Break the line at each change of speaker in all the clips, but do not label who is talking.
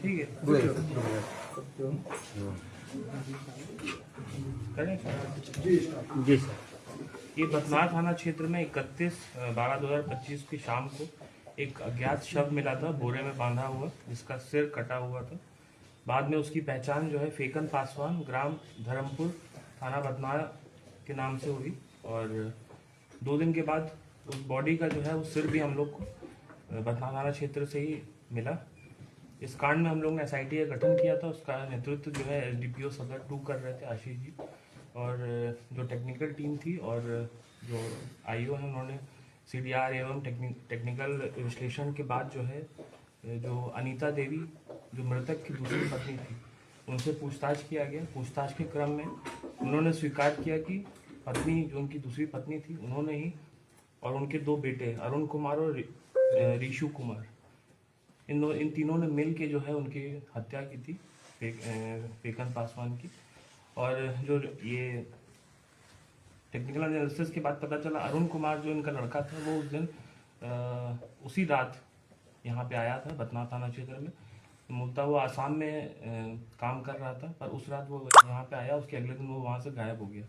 ठीक है जी सर। ये बथनार थाना क्षेत्र में 31/12/2025 की शाम को एक अज्ञात शव मिला था, बोरे में बांधा हुआ, जिसका सिर कटा हुआ था। बाद में उसकी पहचान जो है फेकन पासवान, ग्राम धर्मपुर, थाना बथनार के नाम से हुई। और 2 दिन के बाद उस बॉडी का जो है वो सिर भी हम लोग को बथनार थाना क्षेत्र से ही मिला। इस कांड में हम लोग ने SIT का गठन किया था। उसका नेतृत्व जो है SDPO सदर 2 कर रहे थे, आशीष जी। और जो टेक्निकल टीम थी और जो IO है, उन्होंने CDR एवं टेक्निकल विश्लेषण के बाद जो है जो अनीता देवी, जो मृतक की दूसरी पत्नी थी, उनसे पूछताछ किया गया। पूछताछ के क्रम में उन्होंने स्वीकार किया कि पत्नी, जो उनकी दूसरी पत्नी थी, उन्होंने ही और उनके 2 बेटे अरुण कुमार और ऋषु कुमार, इन तीनों ने मिल के जो है उनकी हत्या की थी, फेकन पासवान की। और जो ये टेक्निकल एनालिसिस के बाद पता चला, अरुण कुमार जो इनका लड़का था, वो उस दिन उसी रात यहाँ पे आया था बथनार थाना क्षेत्र में। मूलतः वो आसाम में काम कर रहा था, पर उस रात वो यहाँ पे आया, उसके अगले दिन वो वहाँ से गायब हो गया।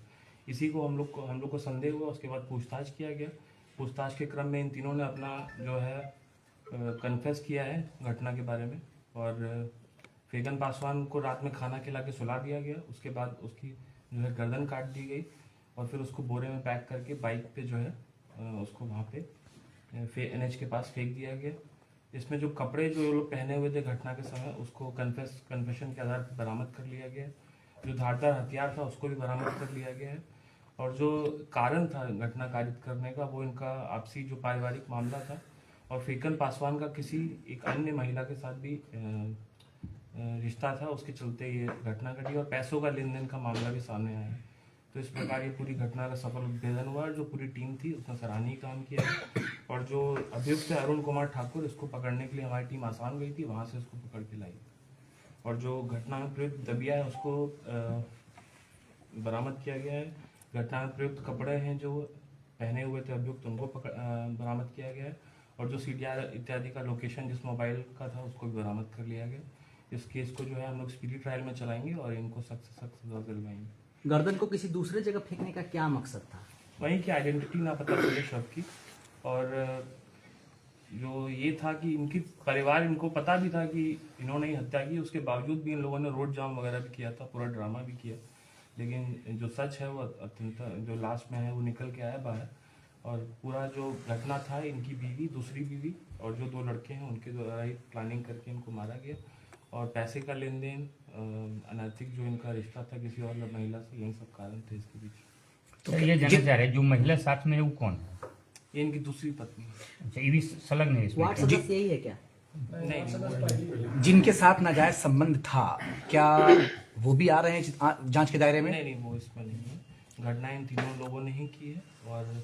इसी को हम लोग को संदेह हुआ। उसके बाद पूछताछ किया गया। पूछताछ के क्रम में इन तीनों ने अपना जो है कन्फेस किया है घटना के बारे में। और फेकन पासवान को रात में खाना खिला के सुला दिया गया। उसके बाद उसकी जो है गर्दन काट दी गई और फिर उसको बोरे में पैक करके बाइक पे जो है उसको वहाँ पे NH के पास फेंक दिया गया। इसमें जो कपड़े जो लोग पहने हुए थे घटना के समय, उसको कन्फेशन के आधार पर बरामद कर लिया गया। जो धारदार हथियार था उसको भी बरामद कर लिया गया है। और जो कारण था घटना कारित करने का, वो इनका आपसी जो पारिवारिक मामला था और फेकन पासवान का किसी एक अन्य महिला के साथ भी रिश्ता था, उसके चलते ये घटना घटी और पैसों का लेन देन का मामला भी सामने आया। तो इस प्रकार ये पूरी घटना का सफल उद्भेदन हुआ। जो पूरी टीम थी उसने सराहनीय काम किया। और जो अभियुक्त है अरुण कुमार ठाकुर, इसको पकड़ने के लिए हमारी टीम आसाम गई थी, वहाँ से इसको पकड़ के लाई। और जो घटना में प्रयुक्त दबिया है उसको बरामद किया गया है। घटना में प्रयुक्त कपड़े हैं जो पहने हुए थे अभियुक्त, उनको बरामद किया गया है। और जो CDR इत्यादि का लोकेशन जिस मोबाइल का था उसको भी बरामद कर लिया गया। इस केस को जो है हम लोग स्पीडी ट्रायल में चलाएंगे और इनको सख्त से सख्त सजा दिलवाएंगे।
गर्दन को किसी दूसरे जगह फेंकने का क्या मकसद था?
वहीं की आइडेंटिटी ना पता चले शव की। और जो ये था कि इनकी परिवार, इनको पता भी था कि इन्होंने ही हत्या की, उसके बावजूद भी इन लोगों ने रोड जाम वगैरह भी किया था, पूरा ड्रामा भी किया। लेकिन जो सच है वो अत्यंत जो लास्ट में है वो निकल के आया बाहर। और पूरा जो घटना था, इनकी बीवी, दूसरी बीवी और जो 2 लड़के हैं उनके द्वारा ही प्लानिंग करके इनको मारा गया। और पैसे का लेन देन, अनैतिक जो इनका रिश्ता था किसी और महिला से, यही सब कारण थे इसके पीछे।
तो ये जानना चाह रहे हैं जो महिला साथ में है वो कौन है?
ये इनकी दूसरी पत्नी।
अच्छा, ये भी संलग्न है इसमें?
वार्ड सदस्य यही है क्या?
नहीं,
जिनके साथ नाजायज संबंध था, क्या वो भी आ रहे हैं जांच के दायरे में?
नहीं, वो इसमें नहीं है। घटना इन तीनों लोगों ने ही की है और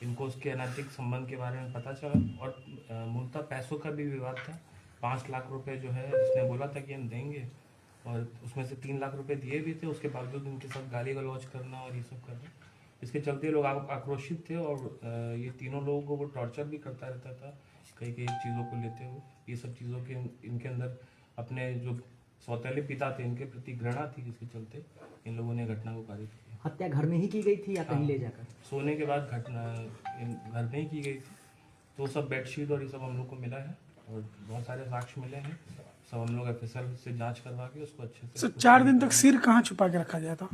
इनको उसके अनैतिक संबंध के बारे में पता चला। और मूलतः पैसों का भी विवाद था। 5 लाख रुपए जो है इसने बोला था कि हम देंगे, और उसमें से 3 लाख रुपए दिए भी थे। उसके बावजूद उनके साथ गाली गलौज करना और ये सब करना, इसके चलते लोग आक्रोशित थे। और ये तीनों लोगों को वो टॉर्चर भी करता रहता था, कई चीज़ों को लेते हुए। ये सब चीज़ों के इनके अंदर अपने जो सौतेले पिता थे इनके प्रति घृणा थी, जिसके चलते इन लोगों ने घटना को कारित किया।
हत्या घर में ही की गई थी या कहीं ले जाकर?
सोने के बाद घटना घर में ही की गई थी। तो सब बेडशीट और ये सब हम लोग को मिला है और बहुत सारे साक्ष्य मिले हैं। सब हम लोग FSL से जांच करवा के उसको अच्छे से।
4 दिन तक सिर कहाँ छुपा के रखा गया था?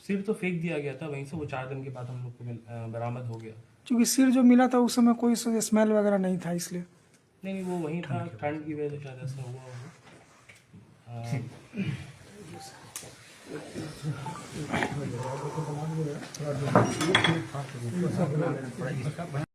सिर तो फेंक दिया गया था वहीं से। वो 4 दिन के बाद हम लोग को बरामद हो गया।
क्योंकि सिर जो मिला था उस समय कोई स्मेल वगैरह नहीं था, इसलिए।
नहीं वो वहीं था, ठंड की वजह से शायद ऐसा हुआ होगा।